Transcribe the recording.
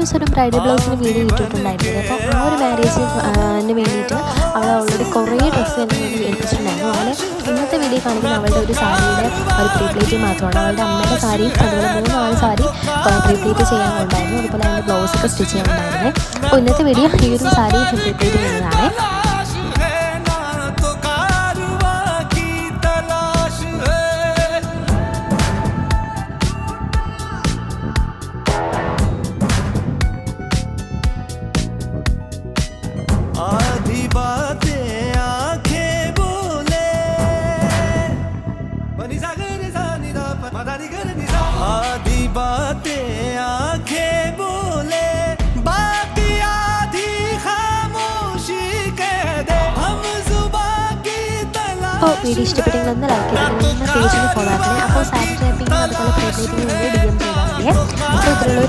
ദിവസം ഒരു bridal ബ്ലൗസിന് video ഇട്ടിട്ടുണ്ടായിരുന്നു. അപ്പോൾ ആ ഒരു മാരേജിന് വേണ്ടിയിട്ട് അവൾ ഓൾറെഡി കുറേ ഡ്രസ്സ് തന്നെ ഏൽപ്പിച്ചിട്ടുണ്ടായിരുന്നു. അങ്ങനെ ഇന്നത്തെ വീഡിയോ കാണിക്കുന്ന അവളുടെ ഒരു സാരിയുടെ ഒരു പ്രീപ്ലേറ്റ് മാത്രമാണ്. അവളുടെ അമ്മയുടെ സാരിയും അതുപോലെ 3-4 സാരി പ്രീപ്ലേറ്റ് ചെയ്യാനുണ്ടായിരുന്നു. അതുപോലെ അതിൻ്റെ ബ്ലൗസൊക്കെ സ്റ്റിച്ച് ചെയ്യാനുണ്ടായിരുന്നേ. അപ്പോൾ ഇന്നത്തെ വീഡിയോ ഈ ഒരു സാരി പ്രീപ്ലേറ്റ് ചെയ്യുന്നതാണ്. അപ്പോൾ വീഡിയോ ഇഷ്ടപ്പെട്ടെങ്കിൽ ഒന്ന് ലൈക്ക് ചെയ്ത് പേജിന് ഫോളോ ആക്കണേ. അപ്പോൾ സാരി ട്രാപ്പിംഗ് അതുപോലെ പ്രീപ്ലേറ്റിംഗ് വേണ്ടി DM ചെയ്താൽ മതിയേ. അപ്പോൾ ഇതിലുള്ള